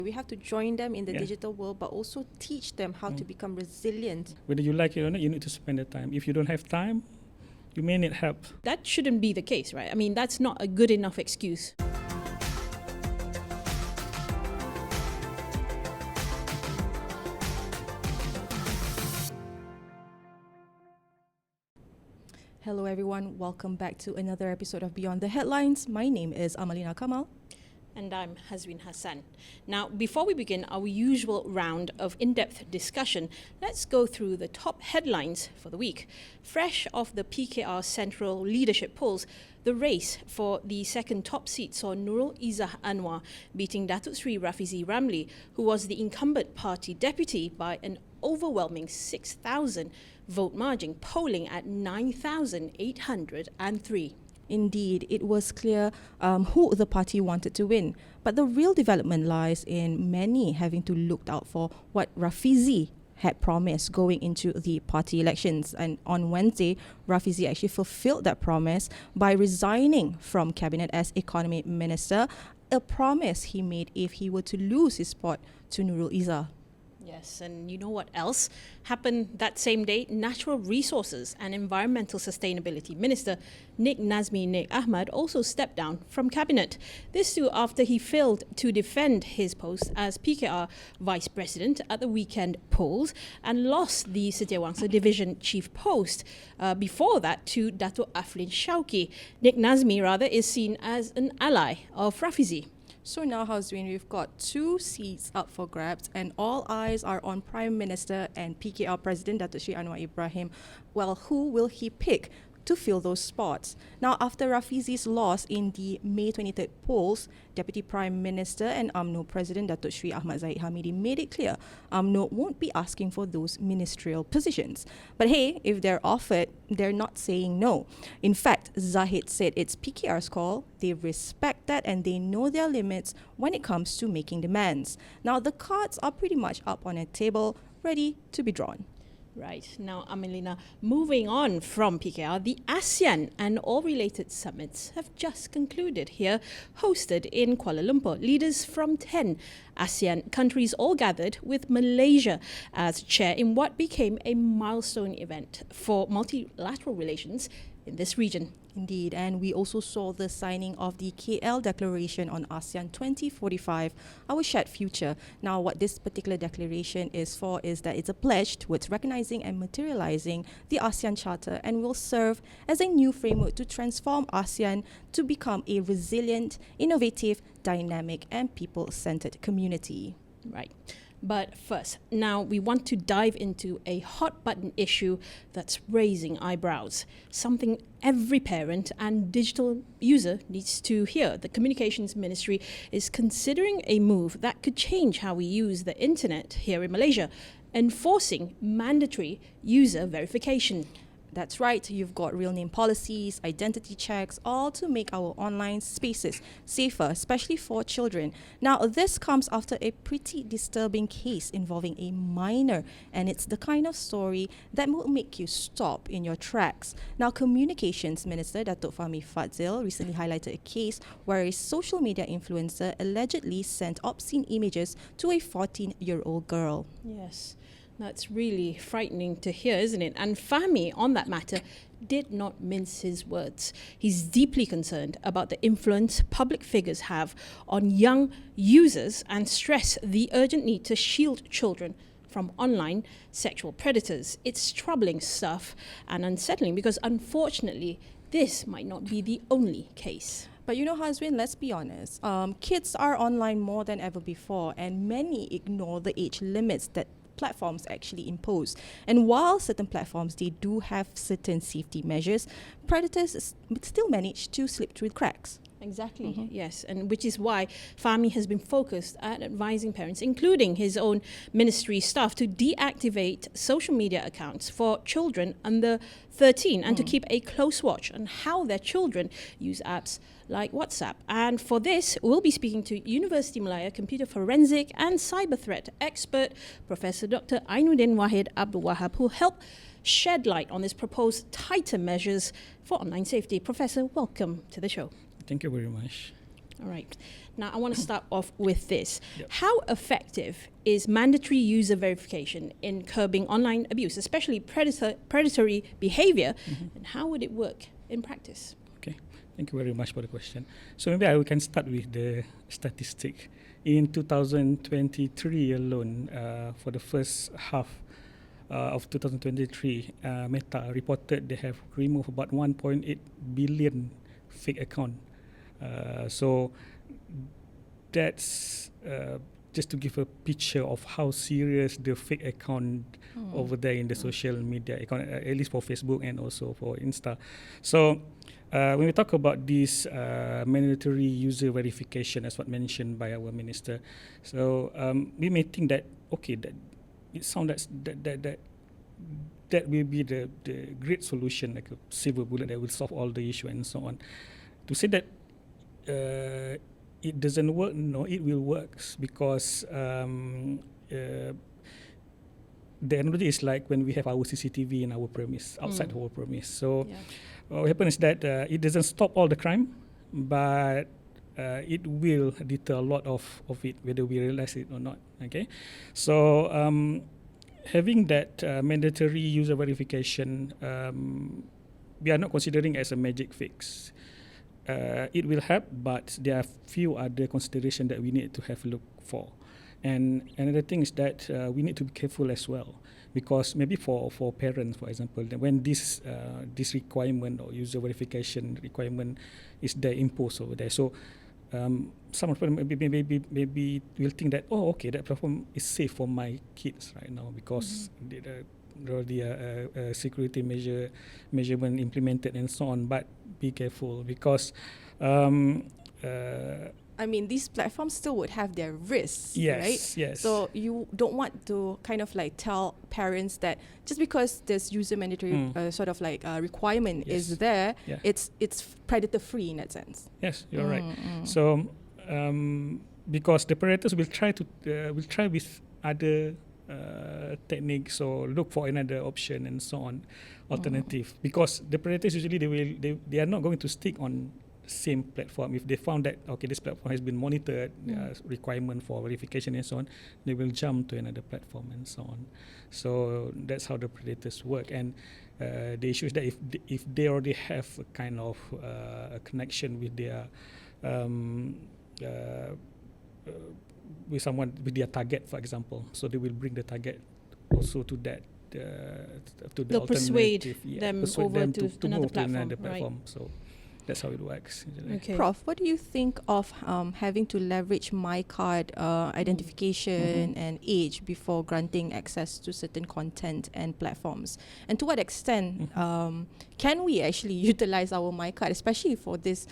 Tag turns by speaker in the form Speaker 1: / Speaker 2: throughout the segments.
Speaker 1: We have to join them in the digital world, but also teach them how to become resilient.
Speaker 2: Whether you like it or not, you need to spend the time. If you don't have time, you may need help.
Speaker 3: That shouldn't be the case, right? I mean, that's not a good enough excuse.
Speaker 1: Hello everyone, welcome back to another episode of Beyond the Headlines. My name is Amalina Kamal.
Speaker 3: And I'm Hazwin Hassan. Now, before we begin our usual round of in-depth discussion, let's go through the top headlines for the week. Fresh off the PKR Central leadership polls, the race for the second top seat saw Nurul Izzah Anwar beating Datuk Sri Rafizi Ramli, who was the incumbent party deputy, by an overwhelming 6,000 vote margin, polling at 9,803.
Speaker 1: Indeed, it was clear who the party wanted to win. But the real development lies in many having to look out for what Rafizi had promised going into the party elections. And on Wednesday, Rafizi actually fulfilled that promise by resigning from cabinet as economy minister, a promise he made if he were to lose his spot to Nurul Izzah.
Speaker 3: Yes, and you know what else happened that same day? Natural Resources and Environmental Sustainability Minister Nik Nazmi Ahmad also stepped down from cabinet. This too after he failed to defend his post as PKR Vice President at the weekend polls and lost the Setiawangsa Division Chief post. Before that to Datuk Aflin Shauki. Nik Nazmi is seen as an ally of Rafizi.
Speaker 1: So now, Hazwin, we've got 2 seats up for grabs and all eyes are on Prime Minister and PKR President Datuk Sri Anwar Ibrahim. Well, who will he pick to fill those spots? Now, after Rafizi's loss in the May 23rd polls, Deputy Prime Minister and UMNO President Datuk Sri Ahmad Zahid Hamidi made it clear UMNO won't be asking for those ministerial positions. But hey, if they're offered, they're not saying no. In fact, Zahid said it's PKR's call, they respect that and they know their limits when it comes to making demands. Now, the cards are pretty much up on a table, ready to be drawn.
Speaker 3: Right. Now, Amelina, moving on from PKR, the Asean and all related summits have just concluded here, hosted in Kuala Lumpur. Leaders from 10 ASEAN countries all gathered, with Malaysia as chair in what became a milestone event for multilateral relations in this region.
Speaker 1: Indeed, and we also saw the signing of the KL Declaration on ASEAN 2045, our shared future. Now, what this particular declaration is for is that it's a pledge towards recognizing and materializing the ASEAN Charter and will serve as a new framework to transform ASEAN to become a resilient, innovative, dynamic and people-centered community.
Speaker 3: Right. But first, now we want to dive into a hot button issue that's raising eyebrows. Something every parent and digital user needs to hear. The Communications Ministry is considering a move that could change how we use the internet here in Malaysia, enforcing mandatory user verification.
Speaker 1: That's right, you've got real name policies, identity checks, all to make our online spaces safer, especially for children. Now, this comes after a pretty disturbing case involving a minor, and it's the kind of story that will make you stop in your tracks. Now, Communications Minister Datuk Fahmi Fadzil recently highlighted a case where a social media influencer allegedly sent obscene images to a 14-year-old girl.
Speaker 3: Yes. That's really frightening to hear, isn't it? And Fahmi, on that matter, did not mince his words. He's deeply concerned about the influence public figures have on young users and stressed the urgent need to shield children from online sexual predators. It's troubling stuff and unsettling because, unfortunately, this might not be the only case.
Speaker 1: But you know, Hazwin, let's be honest. Kids are online more than ever before, and many ignore the age limits that platforms actually impose. And while certain platforms, they do have certain safety measures, predators still manage to slip through the cracks.
Speaker 3: Exactly, yes. And which is why Fahmi has been focused at advising parents, including his own ministry staff, to deactivate social media accounts for children under 13 and to keep a close watch on how their children use apps like WhatsApp. And for this, we'll be speaking to University Malaya computer forensic and cyber threat expert, Professor Dr Ainuddin Wahid Abdul Wahab, who helped shed light on this proposed tighter measures for online safety. Professor, welcome to the show.
Speaker 2: Thank you very much.
Speaker 3: All right. Now, I want to start off with this.
Speaker 2: Yep.
Speaker 3: How effective is mandatory user verification in curbing online abuse, especially predatory behavior, and how would it work in practice?
Speaker 2: Okay, thank you very much for the question. So maybe I can start with the statistic. In 2023 alone, for the first half of 2023, Meta reported they have removed about 1.8 billion fake account. So that's just to give a picture of how serious the fake account over there in the social media account, at least for Facebook and also for Insta. So when we talk about this mandatory user verification, as what mentioned by our minister, so we may think that okay, that it sounds that will be the great solution, like a silver bullet that will solve all the issue and so on. To say that it doesn't work, no, it will work, because the analogy is like when we have our CCTV in our premise, outside our premise. So what happens is that it doesn't stop all the crime, but it will deter a lot of it, whether we realize it or not. Okay, so having that mandatory user verification, we are not considering as a magic fix. It will help, but there are few other considerations that we need to have a look for. And another thing is that we need to be careful as well, because maybe for parents, for example, when this requirement or user verification requirement is there imposed over there, so some of them maybe will think that, oh, okay, that platform is safe for my kids right now because there already a security measurement implemented and so on. But be careful, because
Speaker 1: I mean, these platforms still would have their risks, right?
Speaker 2: Yes.
Speaker 1: So you don't want to kind of like tell parents that just because this user mandatory sort of like requirement is there, it's predator free in that sense.
Speaker 2: Yes, you're right. So because the predators will try with other techniques or look for another option and so on, alternative. Because the predators usually they are not going to stick on same platform. If they found that okay, this platform has been monitored, requirement for verification and so on, they will jump to another platform and so on. So that's how the predators work. And the issue is that if they already have a kind of a connection with their with someone, with their target, for example, so they will bring the target also to that to the
Speaker 3: They'll persuade them over to another
Speaker 2: move
Speaker 3: platform,
Speaker 2: to another platform.
Speaker 3: right?
Speaker 2: So that's how it works.
Speaker 3: Okay.
Speaker 1: Prof, what do you think of having to leverage my card identification and age before granting access to certain content and platforms? And to what extent can we actually utilize our my card, especially for this,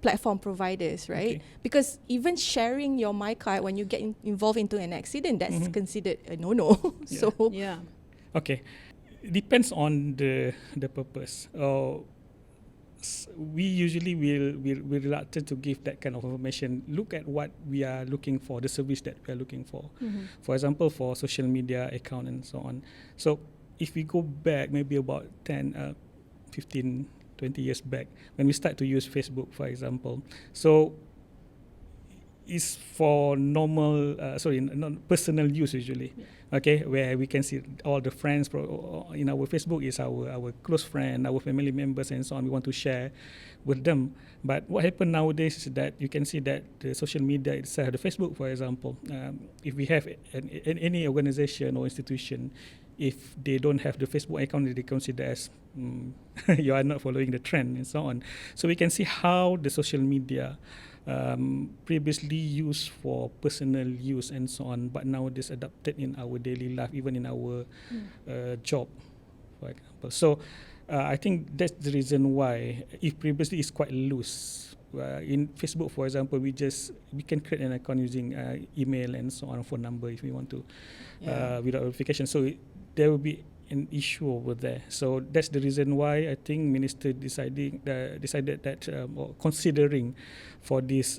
Speaker 1: platform providers, right?
Speaker 2: Okay.
Speaker 1: Because even sharing your my card when you get involved into an accident, that's considered a no-no. So
Speaker 3: Yeah.
Speaker 2: Okay, depends on the purpose. We usually will reluctant to give that kind of information. Look at what we are looking for, the service that we are looking for. For example, for social media account and so on. So if we go back maybe about 10, 15, 20 years back, when we start to use Facebook, for example, so it's for normal, personal use usually. Okay, where we can see all the friends in our Facebook is our close friend, our family members and so on. We want to share with them. But what happened nowadays is that you can see that the social media itself, the Facebook, for example, if we have any organization or institution, if they don't have the Facebook account, they consider as you are not following the trend and so on. So we can see how the social media previously used for personal use and so on, but nowadays adapted in our daily life, even in our job, for example. So I think that's the reason why, if previously it's quite loose, in Facebook, for example, we can create an account using email and so on, phone number if we want to, without verification. So there will be an issue over there. So that's the reason why I think Minister decided that or considering for this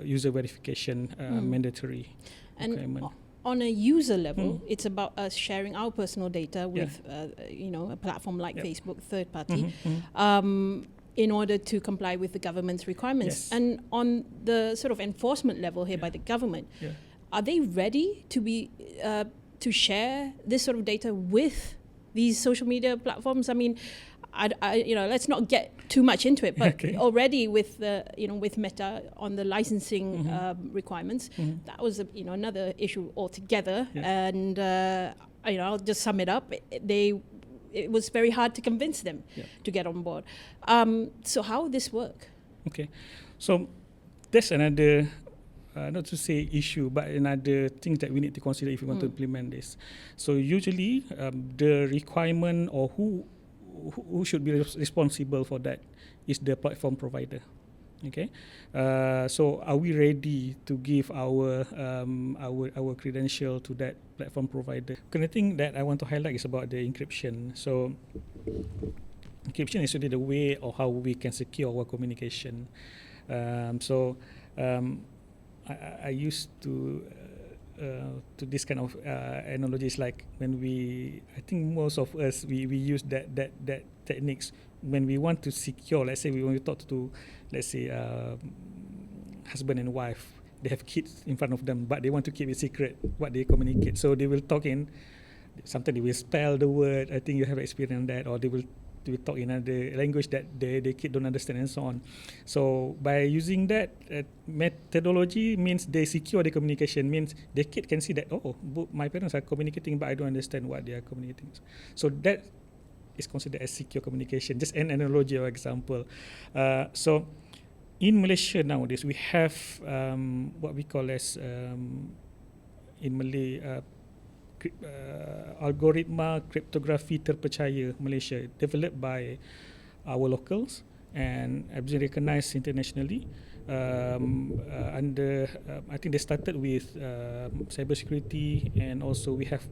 Speaker 2: user verification mandatory requirement.
Speaker 3: On a user level, it's about us sharing our personal data with a platform like Facebook, third party. in order to comply with the government's requirements.
Speaker 2: Yes.
Speaker 3: And on the sort of enforcement level here by the government, are they ready to be to share this sort of data with these social media platforms? I mean, let's not get too much into it, but already with the, with Meta on the licensing requirements, that was another issue altogether. And I'll just sum it up. It was very hard to convince them to get on board. So how would this work?
Speaker 2: Okay, so that's another, not to say issue, but another thing that we need to consider if we want to implement this. So usually the requirement or who should be responsible for that is the platform provider. Okay, so are we ready to give our credential to that platform provider? The thing that I want to highlight is about the encryption. So encryption is really the way of how we can secure our communication. I used to this kind of analogies, like when I think most of us we use that techniques when we want to secure. Let's say we want to talk to, let's say, husband and wife. They have kids in front of them, but they want to keep it secret what they communicate. So they will talk in. Sometimes they will spell the word. I think you have experienced that, or they will talk in another language that the kid don't understand, and so on. So by using that methodology, means they secure the communication, means the kid can see that, my parents are communicating, but I don't understand what they are communicating. So that is considered as secure communication. Just an analogy or example. So in Malaysia nowadays, we have what we call as in Malay algoritma cryptography terpercaya Malaysia, developed by our locals and been recognized internationally. Under I think they started with Cybersecurity, and also we have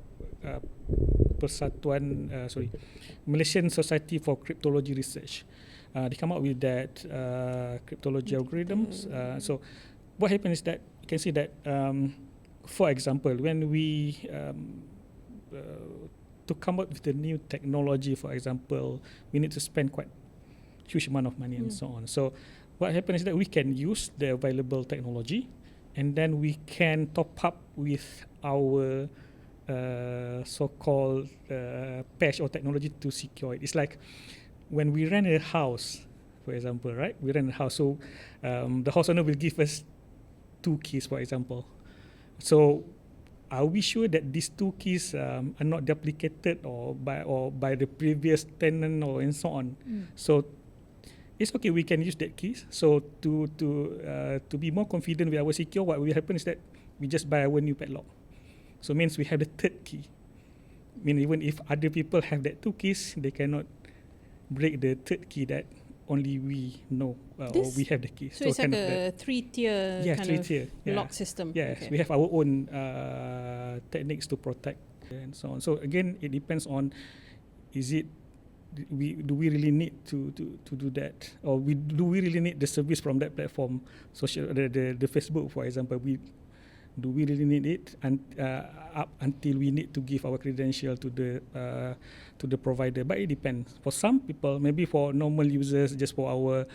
Speaker 2: Malaysian Society for Cryptology Research. They come up with that cryptology algorithms. So what happens is that you can see that for example, when we to come up with the new technology, for example, we need to spend quite huge amount of money and so on. So what happens is that we can use the available technology, and then we can top up with our so-called patch or technology to secure it. It's like when we rent a house, for example, right? We rent a house, so the house owner will give us 2 keys, for example. So are we sure that these 2 keys are not duplicated or by the previous tenant or and so on? So it's okay, we can use that keys. So to be more confident with our secure, what will happen is that we just buy our new padlock. So means we have the 3rd key. I mean, even if other people have that 2 keys, they cannot break the 3rd key that only we know or we have the key.
Speaker 3: So it's like a 3-tier kind of lock system.
Speaker 2: Yes, we have our own techniques to protect and so on. So again, it depends on, do we really need to do that, or do we really need the service from that platform? The Facebook, for example, do we really need it up until we need to give our credential to the provider? But it depends. For some people, maybe for normal users, just for our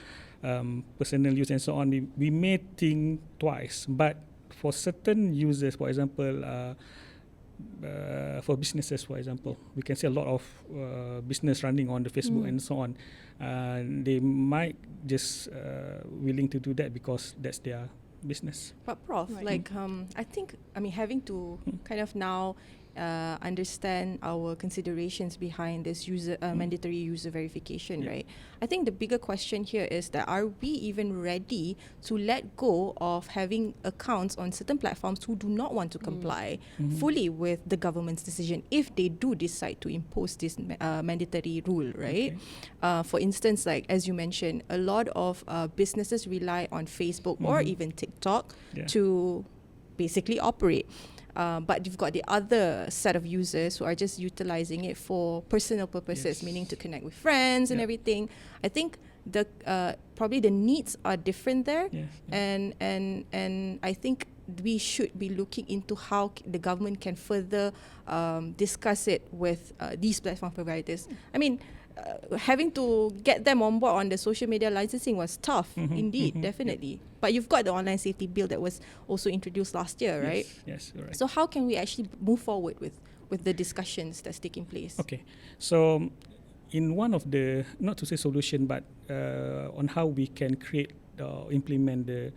Speaker 2: personal use and so on, we may think twice. But for certain users, for example, for businesses, for example, we can see a lot of business running on the Facebook and so on. They might just willing to do that because that's their business.
Speaker 1: But Prof, like I think, having to kind of now understand our considerations behind this mandatory user verification, right? I think the bigger question here is that are we even ready to let go of having accounts on certain platforms who do not want to comply fully with the government's decision if they do decide to impose this mandatory rule, right? For instance, like as you mentioned, a lot of businesses rely on Facebook or even TikTok to basically operate. But you've got the other set of users who are just utilizing it for personal purposes, meaning to connect with friends and everything. I think probably the needs are different there, and I think we should be looking into how the government can further discuss it with these platform providers. I mean, having to get them on board on the social media licensing was tough, indeed, definitely. But you've got the online safety bill that was also introduced last year, right?
Speaker 2: Yes, you're right.
Speaker 1: So how can we actually move forward with the discussions that's taking place?
Speaker 2: Okay, so in one of the, not to say solution, but on how we can create implement the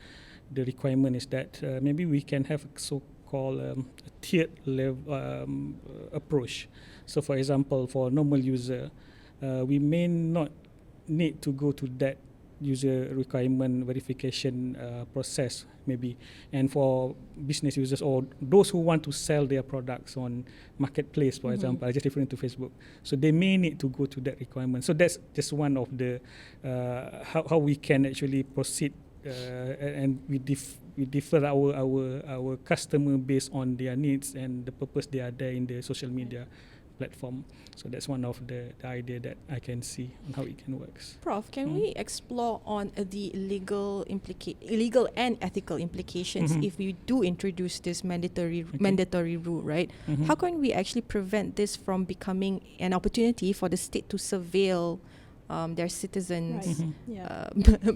Speaker 2: requirement is that maybe we can have a so-called a tiered level approach. So for example, for normal user, we may not need to go to that user requirement verification process maybe, and for business users or those who want to sell their products on marketplace, for example, I just referring to Facebook, so they may need to go to that requirement. So that's just one of the how we can actually proceed, and we differ our customer based on their needs and the purpose they are there in the social media platform. So that's one of the idea that I can see on how it can work.
Speaker 1: Prof, can we explore on the legal and ethical implications if we do introduce this mandatory rule, right? How can we actually prevent this from becoming an opportunity for the state to surveil their citizens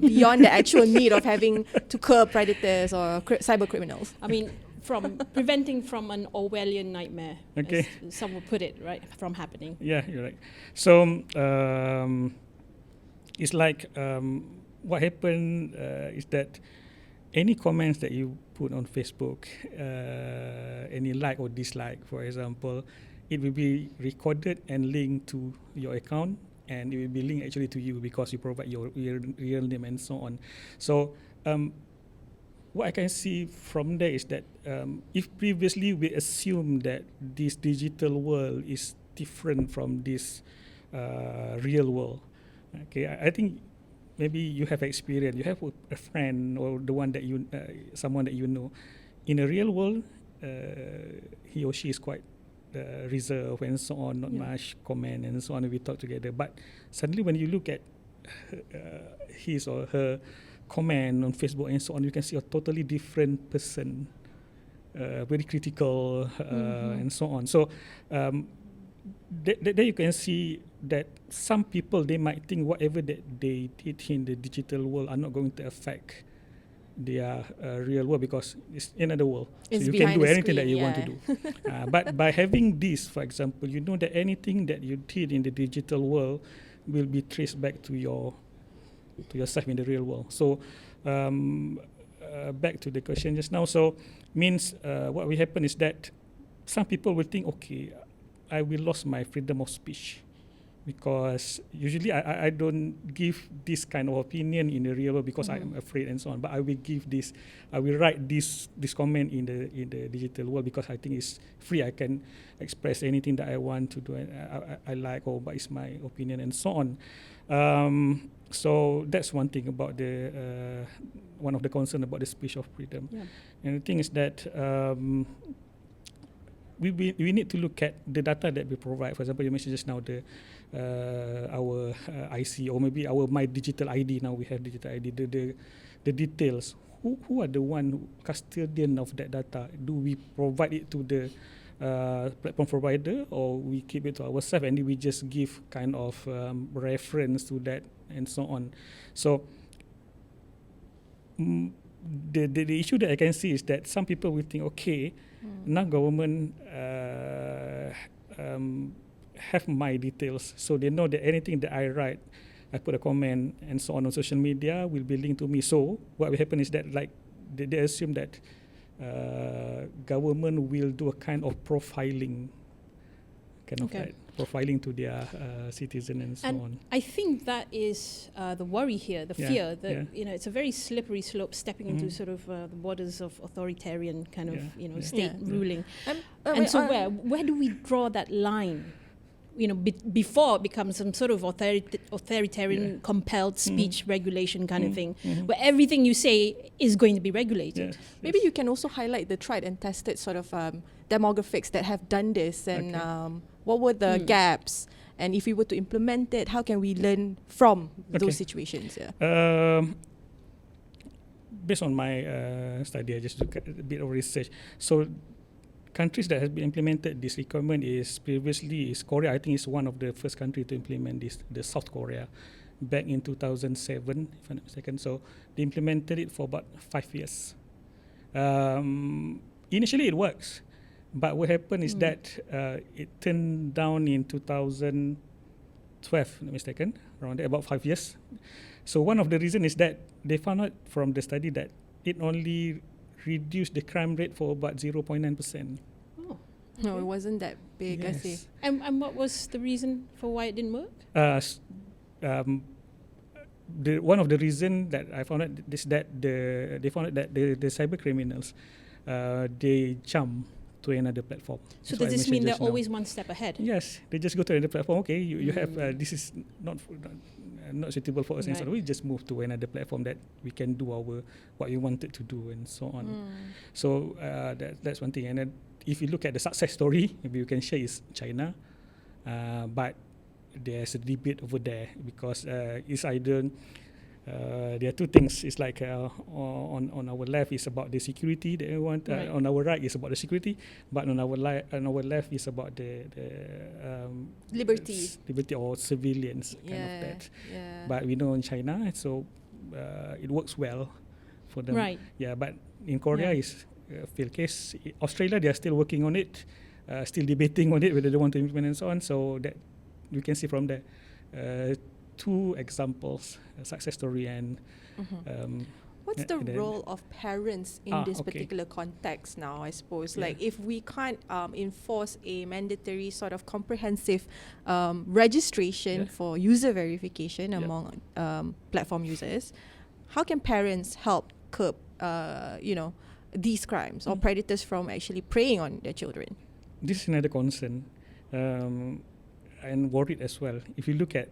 Speaker 1: beyond the actual need of having to curb predators or cyber criminals?
Speaker 3: I mean, from preventing from an Orwellian nightmare, as some would put it, right, from happening.
Speaker 2: Yeah, you're right. So it's like what happened is that any comments that you put on Facebook, any like or dislike, for example, it will be recorded and linked to your account, and it will be linked actually to you because you provide your real name and so on. So what I can see from there is that if previously we assume that this digital world is different from this real world, okay, I think maybe you have experience, you have a friend or the one that you, someone that you know, in a real world, he or she is quite reserved and so on, not much comment and so on. We talk together, but suddenly when you look at his or her comment on Facebook and so on, you can see a totally different person, very critical and so on. So there you can see that some people, they might think whatever that they did in the digital world are not going to affect their real world because it's another world.
Speaker 1: It's
Speaker 2: so you can do anything
Speaker 1: screen,
Speaker 2: that you want to do. But by having this, for example, you know that anything that you did in the digital world will be traced back to yourself in the real world. So back to the question just now. So means what will happen is that some people will think, okay, I will lose my freedom of speech because usually I don't give this kind of opinion in the real world because I am afraid and so on. But I will give this, I will write this comment in the digital world because I think it's free. I can express anything that I want to do. I like, or but it's my opinion and so on. So that's one thing about the one of the concern about the speech of freedom. Yeah. And the thing is that we need to look at the data that we provide. For example, you mentioned just now our IC or maybe our My Digital ID. Now we have digital ID. The details. Who are the one custodian of that data? Do we provide it to the platform provider, or we keep it to ourselves and we just give kind of reference to that and so on? So the issue that I can see is that some people will think, okay, now government have my details, so they know that anything that I write, I put a comment and so on social media will be linked to me. So what will happen is that like they assume that government will do a kind of profiling, profiling to their citizen and so on.
Speaker 3: I think that is the worry here, the fear that it's a very slippery slope, stepping into sort of the borders of authoritarian kind of state ruling. And so where do we draw that line? Before it becomes some sort of authoritarian compelled speech regulation kind of thing, where everything you say is going to be regulated.
Speaker 1: Maybe you can also highlight the tried and tested sort of demographics that have done this, and what were the gaps, and if we were to implement it, how can we learn from those situations?
Speaker 2: Based on my study, I just look at a bit of research. So countries that has been implemented this requirement is previously is Korea. I think it's one of the first country to implement this, the South Korea, back in 2007, if I'm not mistaken. So they implemented it for about 5 years. Initially it works, but what happened is that it turned down in 2012, if I'm not mistaken, around there, about 5 years. So one of the reasons is that they found out from the study that it only reduced the crime rate for about 0.9%.
Speaker 3: Oh.
Speaker 1: No, it wasn't that big, I see.
Speaker 2: Yes.
Speaker 3: And what was the reason for why it didn't work?
Speaker 2: One of the reasons that I found out is that they found out that the cyber criminals they jump to another platform.
Speaker 3: So
Speaker 2: That's what
Speaker 3: does
Speaker 2: I
Speaker 3: this mean
Speaker 2: mentioned
Speaker 3: they're
Speaker 2: just now.
Speaker 3: always one step ahead?
Speaker 2: Yes, they just go to another platform. Okay, you have this is not suitable for us, and so
Speaker 3: Right.
Speaker 2: we just move to another platform that we can do what we wanted to do, and so on. So that's one thing. And then if you look at the success story, maybe you can share is China, but there's a debate over there because it's either there are two things. It's like on our left is about the security that we want.
Speaker 3: Right.
Speaker 2: On our right is about the security, but on our left is about the liberty or civilians kind of that.
Speaker 1: Yeah.
Speaker 2: But we know in China, so it works well for them.
Speaker 3: Right.
Speaker 2: Yeah, but in Korea
Speaker 3: Yeah.
Speaker 2: is field case. Australia, they are still working on it, still debating on it whether they want to implement and so on. So that you can see from there. Two examples, a success story and
Speaker 1: What's the role of parents in this particular context now, I suppose? Like, if we can't enforce a mandatory sort of comprehensive registration for user verification among platform users, how can parents help curb, these crimes or predators from actually preying on their children?
Speaker 2: This is another concern and worried as well. If you look at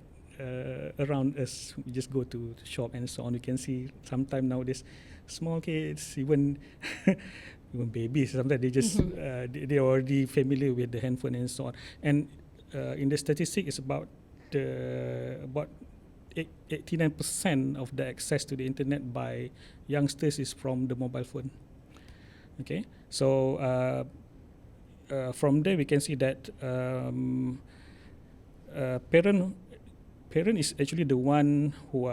Speaker 2: around us, we just go to shop and so on, you can see sometimes nowadays small kids, even even babies, sometimes they just they already familiar with the handphone and so on. And in the statistic, it's about 89% of the access to the internet by youngsters is from the mobile phone. Okay, so from there we can see that parent is actually the one who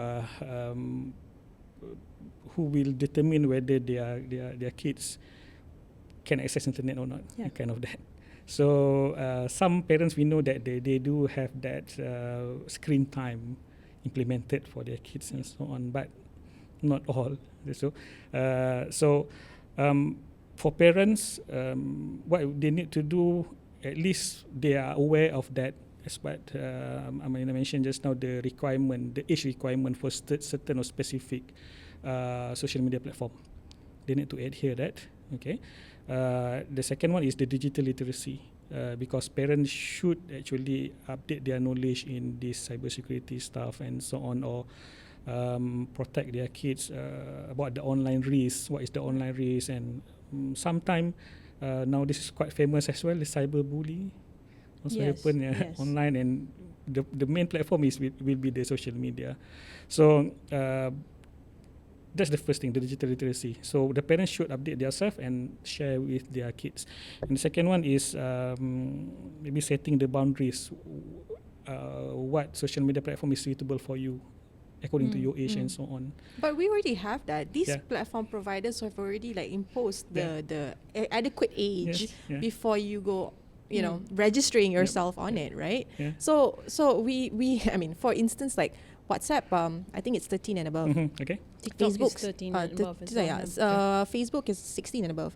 Speaker 2: will determine whether their kids can access internet or not, kind of that. So some parents, we know that they do have that screen time implemented for their kids and so on, but not all. So for parents, what they need to do, at least they are aware of that. As what I mentioned just now, the requirement, the age requirement for certain or specific social media platform. They need to adhere that. Okay. The second one is the digital literacy, because parents should actually update their knowledge in this cybersecurity stuff and so on, or protect their kids about the online risk. What is the online risk? And sometimes now this is quite famous as well, the cyberbullying. Also happen online, and the main platform will be the social media. So that's the first thing, the digital literacy. So the parents should update themselves and share with their kids. And the second one is maybe setting the boundaries. What social media platform is suitable for you, according to your age and so on.
Speaker 1: But we already have that. These platform providers have already imposed the adequate age before you go, registering yourself on it, right? Yeah. So we I mean, for instance, like WhatsApp, I think it's 13 and above.
Speaker 2: Okay.
Speaker 3: TikTok is 13 and above.
Speaker 1: Facebook is 16 and above.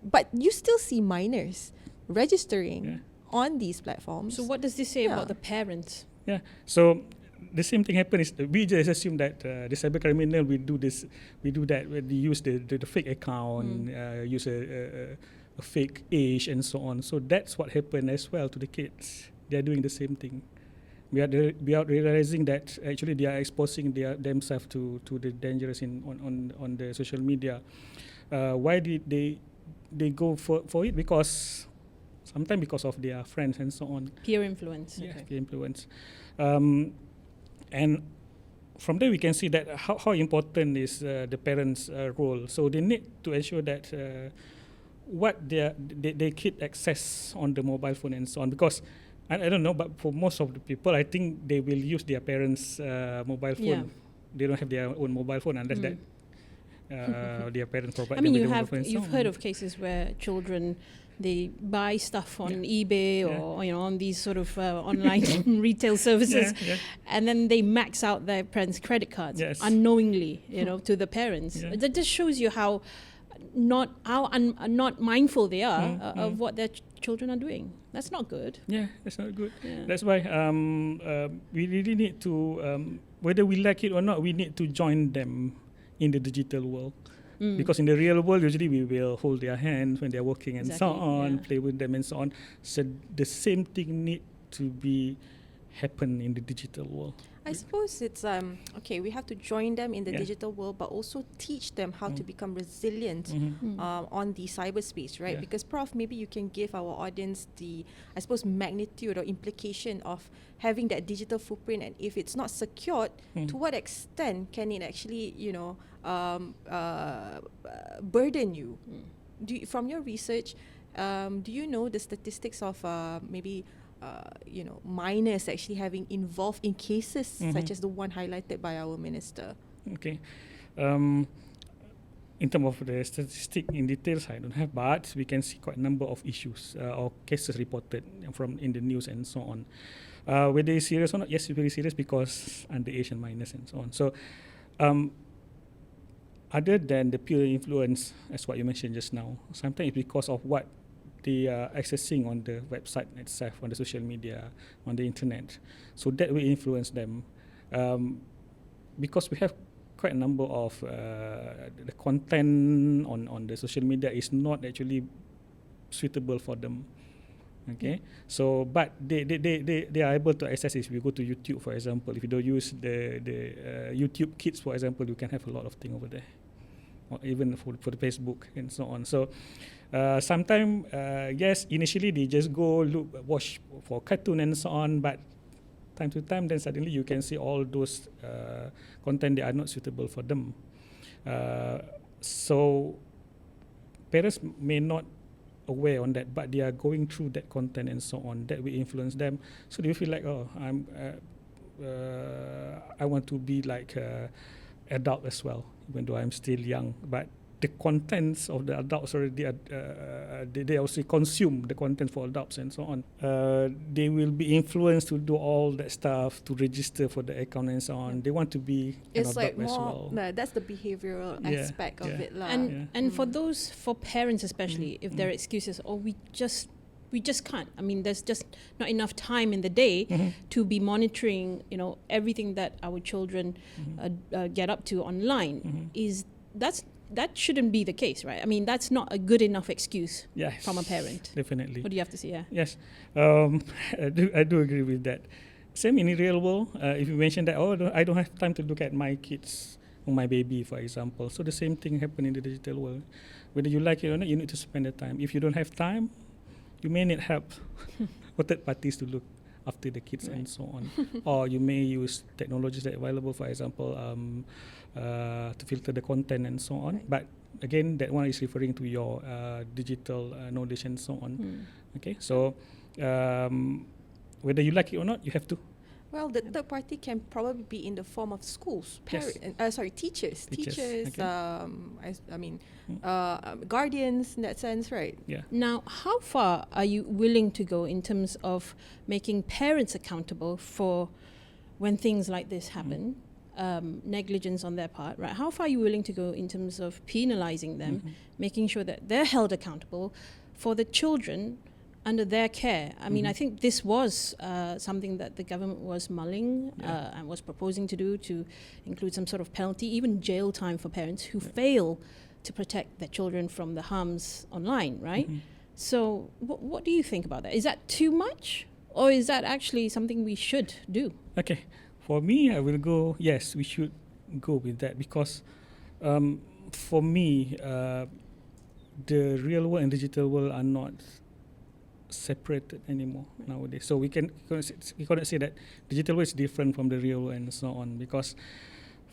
Speaker 1: But you still see minors registering on these platforms.
Speaker 3: So what does this say about the parents?
Speaker 2: Yeah. So the same thing happens. We just assume that the cyber criminal will do this. We do that. They use the fake account, use a fake age and so on. So that's what happened as well to the kids. They are doing the same thing. We are realizing that actually they are exposing themselves to the dangerous on the social media. Why did they go for it? Because sometimes because of their friends and so on.
Speaker 3: Peer influence.
Speaker 2: Yeah, peer influence. And from there we can see that how important is the parents' role. So they need to ensure that what they keep access on the mobile phone and so on, because I don't know, but for most of the people, I think they will use their parents' mobile phone.
Speaker 3: Yeah.
Speaker 2: They don't have their own mobile phone unless that their parents provide
Speaker 3: I mean,
Speaker 2: them with the mobile phone. and so
Speaker 3: you've
Speaker 2: on.
Speaker 3: heard of cases where children, they buy stuff on eBay or on these sort of online retail services, and then they max out their parents' credit cards unknowingly, to the parents.
Speaker 2: Yeah.
Speaker 3: That just shows you how not mindful they are of what their children are doing. That's not good.
Speaker 2: Yeah, that's not good.
Speaker 3: Yeah.
Speaker 2: That's why we really need to, whether we like it or not, we need to join them in the digital world. Because in the real world, usually we will hold their hands when they're working and so on, play with them and so on. So the same thing need to be happen in the digital world.
Speaker 1: I suppose it's okay. We have to join them in the digital world, but also teach them how to become resilient on the cyberspace, right?
Speaker 2: Yeah.
Speaker 1: Because, Prof, maybe you can give our audience the, I suppose, magnitude or implication of having that digital footprint, and if it's not secured, to what extent can it actually, burden you? From your research, do you know the statistics of maybe? Minors actually having involved in cases such as the one highlighted by our minister?
Speaker 2: Okay. In terms of the statistic in details, I don't have, but we can see quite a number of issues or cases reported from in the news and so on. Whether it's serious or not, yes, it's very serious because underage and minors and so on. So, other than the pure influence, as what you mentioned just now, sometimes it's because of what they are accessing on the website itself, on the social media, on the internet. So that will influence them. Because we have quite a number of the content on the social media is not actually suitable for them. Okay, so but they are able to access it. If you go to YouTube, for example, if you don't use the YouTube Kids, for example, you can have a lot of things over there, or even for the Facebook and so on. So sometimes, yes, initially they just go watch for cartoon and so on, but time to time, then suddenly you can see all those content that are not suitable for them. So parents may not aware on that, but they are going through that content and so on. That will influence them. So they feel like, oh, I want to be like adult as well, even though I'm still young. But the contents of the adults already they also consume the content for adults and so on. They will be influenced to do all that stuff, to register for the account and so on. They want to be an adult as well.
Speaker 1: That's the behavioral aspect of it lah.
Speaker 3: And for parents especially, if there are excuses, or we just can't. I mean, there's just not enough time in the day to be monitoring, everything that our children get up to online. That shouldn't be the case, right? I mean, that's not a good enough excuse from a parent.
Speaker 2: Definitely.
Speaker 3: What do you have to say? Yeah.
Speaker 2: Yes, I do agree with that. Same in the real world. If you mention that, I don't have time to look at my kids or my baby, for example. So the same thing happen in the digital world. Whether you like it or not, you need to spend the time. If you don't have time, you may need help for third parties to look after the kids and so on. Or you may use technologies that are available, for example, to filter the content and so on. But again, that one is referring to your digital knowledge and so on. Okay, so whether you like it or not, you have to.
Speaker 1: Well, the third party can probably be in the form of schools, teachers.
Speaker 2: Okay.
Speaker 1: Guardians in that sense, right?
Speaker 2: Yeah.
Speaker 3: Now, how far are you willing to go in terms of making parents accountable for when things like this happen, negligence on their part, right? How far are you willing to go in terms of penalizing them, making sure that they're held accountable for the children under their care? I mean, I think this was something that the government was mulling and was proposing to do, to include some sort of penalty, even jail time for parents who fail to protect their children from the harms online, right? So what do you think about that? Is that too much, or is that actually something we should do?
Speaker 2: Okay, for me, I will go, yes, we should go with that, because for me, the real world and digital world are not separated anymore nowadays. So we cannot say that digital world is different from the real world and so on, because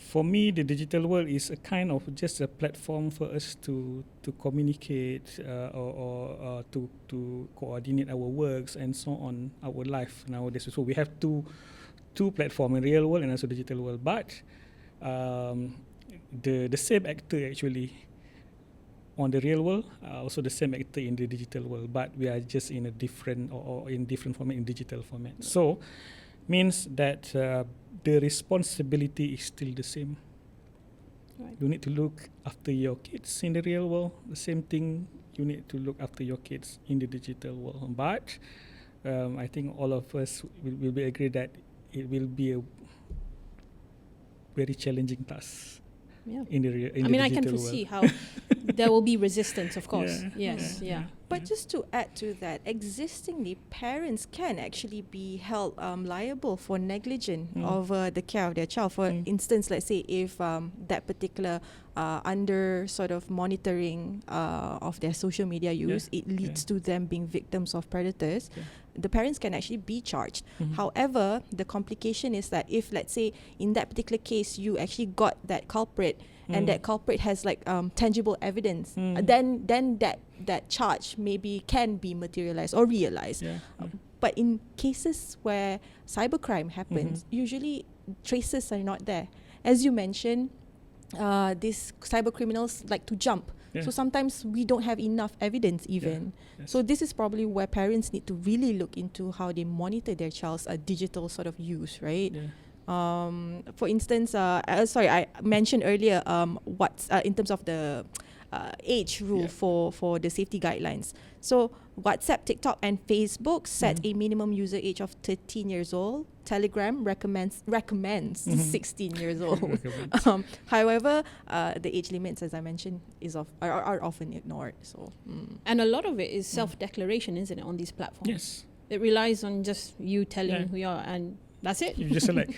Speaker 2: for me, the digital world is a kind of just a platform for us to communicate or to coordinate our works and so on, our life nowadays. So we have two platforms, in real world and also digital world. But the same actor actually on the real world, also the same actor in the digital world, but we are just in a different or in different format, in digital format. So means that the responsibility is still the same.
Speaker 3: Right.
Speaker 2: You need to look after your kids in the real world. The same thing, you need to look after your kids in the digital world. But I think all of us will be agree that it will be a very challenging task.
Speaker 3: Yeah.
Speaker 2: In the
Speaker 3: I mean, I can foresee how there will be resistance, of course.
Speaker 2: Yeah.
Speaker 3: Yes, yeah.
Speaker 1: But just to add to that, existingly, parents can actually be held liable for negligence of the care of their child. For instance, let's say if that particular under sort of monitoring of their social media use, it leads to them being victims of predators, the parents can actually be charged. However, the complication is that if, let's say, in that particular case, you actually got that culprit and that culprit has like tangible evidence, then that charge maybe can be materialized or realized. But in cases where cybercrime happens, usually traces are not there. As you mentioned, these cyber criminals like to jump. So sometimes we don't have enough evidence even. So this is probably where parents need to really look into how they monitor their child's digital sort of use, right? For instance, I mentioned earlier what's in terms of the age rule for the safety guidelines. So WhatsApp, TikTok, and Facebook set a minimum user age of 13 years old. Telegram recommends 16 years old. However, the age limits, as I mentioned, are often ignored. So,
Speaker 3: and a lot of it is self-declaration, isn't it, on these platforms?
Speaker 2: Yes.
Speaker 3: It relies on just you telling who you are, and that's it.
Speaker 2: You just select,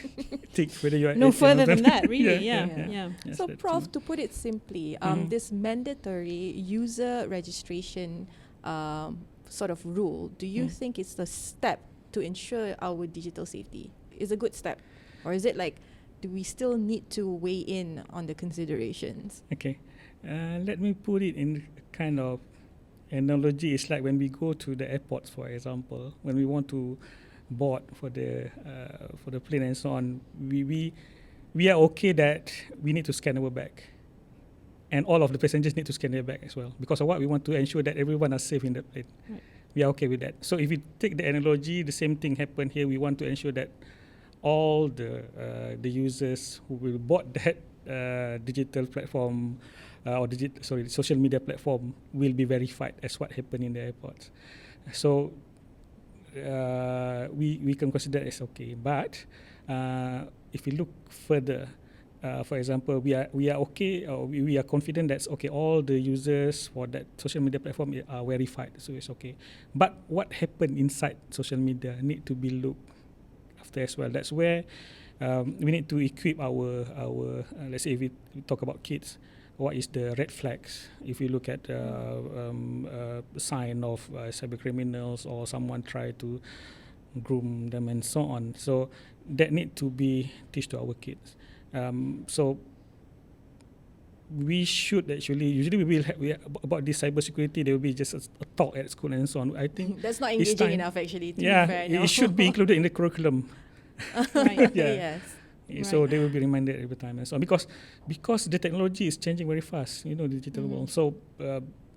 Speaker 2: tick whether you are
Speaker 3: no
Speaker 2: 18
Speaker 3: further
Speaker 2: or
Speaker 3: than
Speaker 2: 20.
Speaker 3: that, really. Yeah.
Speaker 2: Yes,
Speaker 1: so,
Speaker 2: that's
Speaker 1: Prof,
Speaker 2: true.
Speaker 1: to put it simply, this mandatory user registration sort of rule, do you think it's the step to ensure our digital safety? Is a good step, or is it like, do we still need to weigh in on the considerations?
Speaker 2: Okay, let me put it in kind of analogy. It's like when we go to the airports, for example, when we want to board for the plane and so on, we are okay that we need to scan our bag, and all of the passengers need to scan their bag as well, because of what we want to ensure that everyone is safe in the plane. We are okay with that. So if we take the analogy, the same thing happened here. We want to ensure that all the users who will board that digital platform social media platform will be verified, as what happened in the airports. So we can consider it as okay. But if we look further, for example, we are okay, or we are confident that's okay. All the users for that social media platform are verified, so it's okay. But what happened inside social media need to be looked after as well. That's where we need to equip our let's say if we talk about kids, what is the red flags if you look at sign of cyber criminals or someone try to groom them and so on. So that need to be teach to our kids. So we should actually, usually we will about this cybersecurity, there will be just a talk at school and so on. I think
Speaker 1: that's not engaging enough, actually, to be fair.
Speaker 2: It should be included in the curriculum.
Speaker 3: Right.
Speaker 1: Yes.
Speaker 2: So they will be reminded every time and so on, because the technology is changing very fast, the digital world. So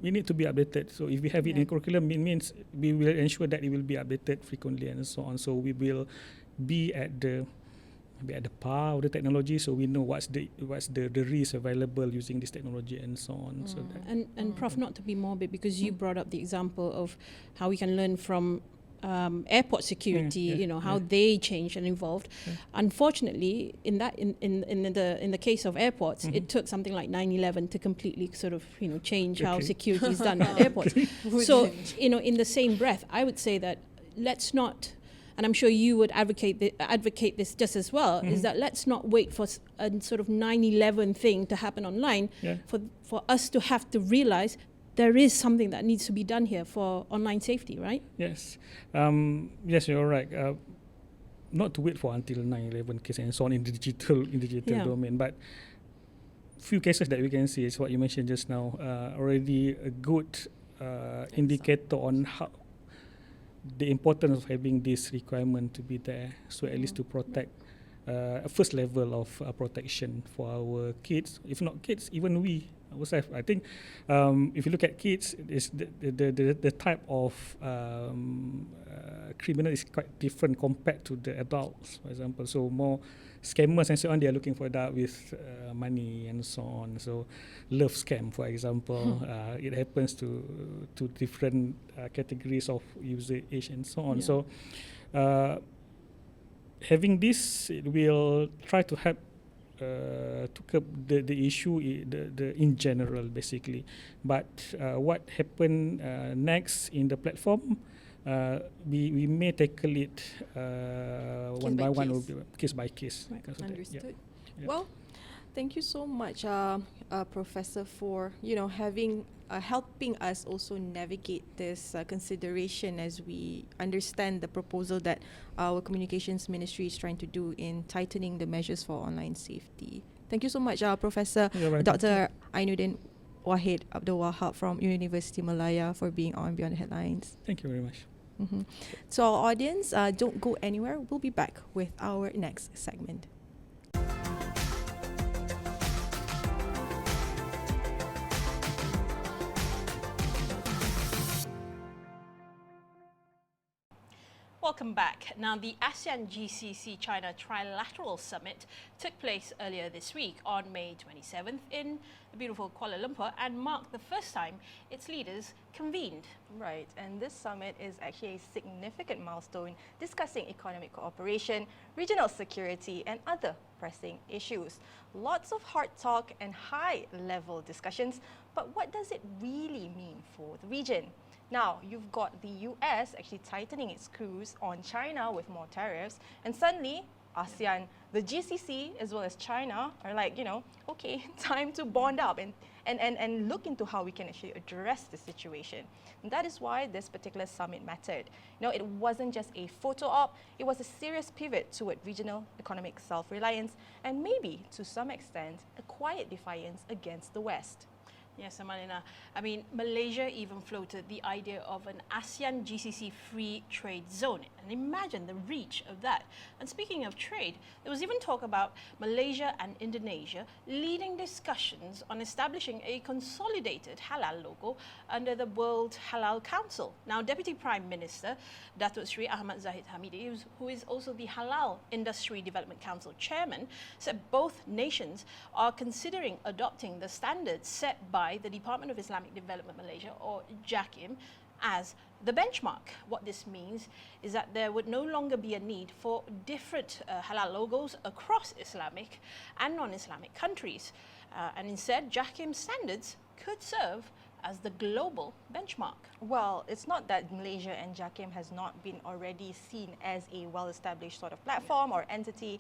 Speaker 2: we need to be updated. So if we have it in curriculum, it means we will ensure that it will be updated frequently and so on. So we will be at the par of the technology, so we know what's the risk available using this technology and so on. So that
Speaker 3: And Prof, not to be morbid, because you brought up the example of how we can learn from airport security, how they changed and evolved. Unfortunately, in the case of airports, it took something like 9/11 to completely sort of change how security is done at airports. So in the same breath, I would say that let's not. And I'm sure you would advocate this just as well, is that let's not wait for a sort of 9/11 thing to happen online for us to have to realize there is something that needs to be done here for online safety, right?
Speaker 2: Yes. Yes, you're right. not to wait for until 9/11 case and so on in the digital
Speaker 3: Yeah.
Speaker 2: domain, but few cases that we can see is what you mentioned just now, already a good indicator on how the importance of having this requirement to be there, so at least to protect a first level of protection for our kids. If not kids, even we ourselves. I think if you look at kids, is the type of criminal is quite different compared to the adults, for example. So more scammers and so on, they are looking for that with money and so on. So love scam, for example, it happens to different categories of user age and so on.
Speaker 1: Yeah.
Speaker 2: So having this, it will try to help to curb the issue in general, basically. But what happened next in the platform, we may tackle it one by one, case by case.
Speaker 1: Right.
Speaker 2: because of that.
Speaker 1: Understood.
Speaker 2: Yeah.
Speaker 1: Well, thank you so much, Professor, for helping us also navigate this consideration as we understand the proposal that our Communications Ministry is trying to do in tightening the measures for online safety. Thank you so much, Professor
Speaker 2: You're welcome.
Speaker 1: Dr. Ainuddin Wahid Abdul Wahab from University Malaya for being on Beyond the Headlines.
Speaker 2: Thank you very much.
Speaker 1: To our audience, don't go anywhere. We'll be back with our next segment.
Speaker 3: Welcome back. Now, the ASEAN GCC China Trilateral Summit took place earlier this week on May 27th in the beautiful Kuala Lumpur and marked the first time its leaders convened.
Speaker 1: Right, and this summit is actually a significant milestone discussing economic cooperation, regional security, and other pressing issues. Lots of hard talk and high-level discussions, but what does it really mean for the region? Now, you've got the US actually tightening its screws on China with more tariffs, and suddenly ASEAN, the GCC, as well as China are like, okay, time to bond up and look into how we can actually address the situation. And that is why this particular summit mattered. It wasn't just a photo op, it was a serious pivot toward regional economic self-reliance and maybe, to some extent, a quiet defiance against the West.
Speaker 3: Yes, Amalina. I mean, Malaysia even floated the idea of an ASEAN GCC free trade zone. And imagine the reach of that. And speaking of trade, there was even talk about Malaysia and Indonesia leading discussions on establishing a consolidated halal logo under the World Halal Council. Now, Deputy Prime Minister Datuk Sri Ahmad Zahid Hamidi, who is also the Halal Industry Development Council chairman, said both nations are considering adopting the standards set by the Department of Islamic Development Malaysia, or JAKIM, as the benchmark. What this means is that there would no longer be a need for different halal logos across Islamic and non-Islamic countries. And instead, JAKIM standards could serve as the global benchmark.
Speaker 1: Well, it's not that Malaysia and JAKIM has not been already seen as a well-established sort of platform or entity,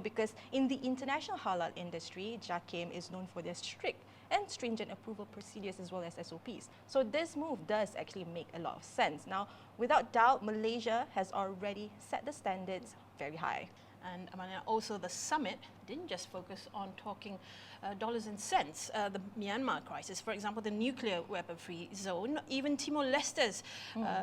Speaker 1: because in the international halal industry, JAKIM is known for their strict and stringent approval procedures as well as SOPs. So this move does actually make a lot of sense. Now, without doubt, Malaysia has already set the standards very high.
Speaker 3: And Amanda, also the summit didn't just focus on talking dollars and cents. The Myanmar crisis, for example, the nuclear weapon-free zone, even Timor-Leste's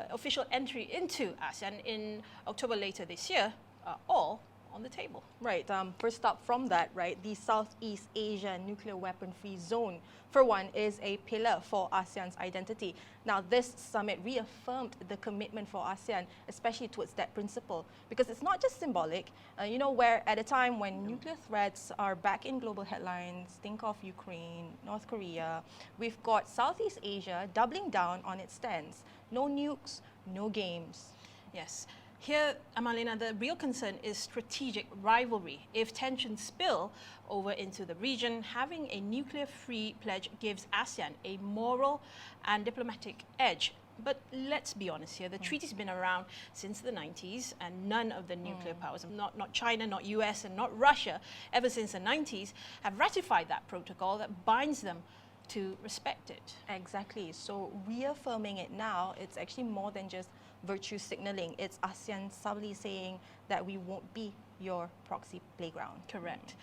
Speaker 3: official entry into ASEAN in October later this year, are all on the table.
Speaker 1: Right. First up from that, right, the Southeast Asia nuclear weapon-free zone, for one, is a pillar for ASEAN's identity. Now, this summit reaffirmed the commitment for ASEAN, especially towards that principle, because it's not just symbolic. Where at a time when nuclear threats are back in global headlines, think of Ukraine, North Korea, we've got Southeast Asia doubling down on its stance. No nukes, no games.
Speaker 3: Yes. Here, Amalina, the real concern is strategic rivalry. If tensions spill over into the region, having a nuclear-free pledge gives ASEAN a moral and diplomatic edge. But let's be honest here, the treaty's been around since the 90s, and none of the nuclear powers, not China, not US, and not Russia, ever since the 90s, have ratified that protocol that binds them to respect it.
Speaker 1: Exactly. So reaffirming it now, it's actually more than just virtue signaling. It's ASEAN subtly saying that we won't be your proxy playground.
Speaker 3: Correct.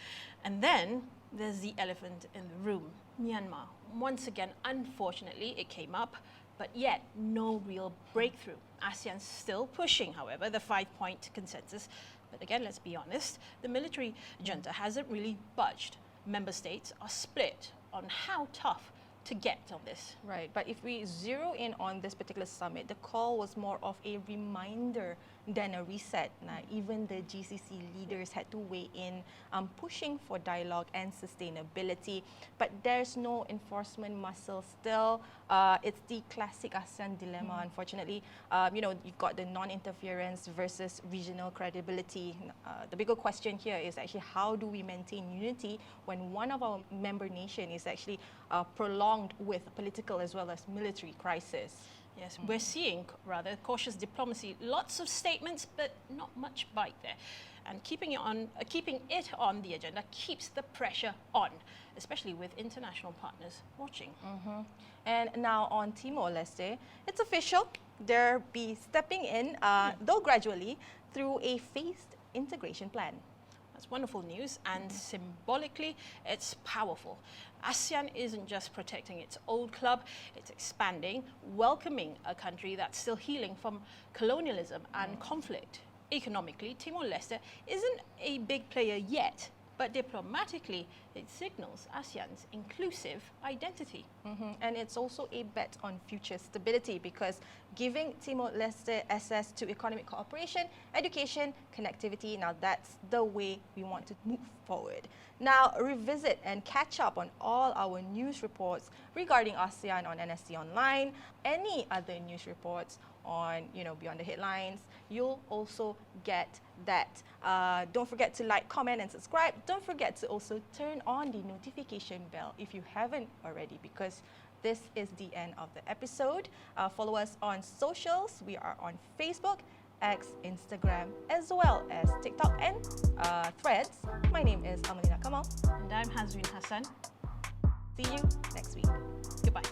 Speaker 3: And then there's the elephant in the room, Myanmar. Once again, unfortunately, it came up, but yet no real breakthrough. ASEAN's still pushing, however, the 5-point consensus. But again, let's be honest, the military junta hasn't really budged. Member states are split on how tough to get on this.
Speaker 1: Right, but if we zero in on this particular summit, the call was more of a reminder than a reset. Now, even the GCC leaders had to weigh in, pushing for dialogue and sustainability, but there's no enforcement muscle still. It's the classic ASEAN dilemma, unfortunately. You've got the non-interference versus regional credibility. The bigger question here is actually how do we maintain unity when one of our member nation is actually prolonged with political as well as military crisis?
Speaker 3: Yes, we're seeing rather cautious diplomacy, lots of statements, but not much bite there. And keeping it on the agenda keeps the pressure on, especially with international partners watching.
Speaker 1: And now on Timor-Leste, it's official. They'll be stepping in, though gradually, through a phased integration plan.
Speaker 3: That's wonderful news, and symbolically, it's powerful. ASEAN isn't just protecting its old club, it's expanding, welcoming a country that's still healing from colonialism and conflict. Economically, Timor-Leste isn't a big player yet, but diplomatically, it signals ASEAN's inclusive identity.
Speaker 1: And it's also a bet on future stability because giving Timor-Leste access to economic cooperation, education, connectivity, now that's the way we want to move forward. Now, revisit and catch up on all our news reports regarding ASEAN on NSC Online, any other news reports on, Beyond the Headlines. You'll also get that. Don't forget to like, comment and subscribe. Don't forget to also turn on the notification bell if you haven't already, because this is the end of the episode. Follow us on socials. We are on Facebook, X, Instagram, as well as TikTok and Threads. My name is Amalina Kamal.
Speaker 3: And I'm Hazrin Hassan.
Speaker 1: See you next week.
Speaker 3: Goodbye.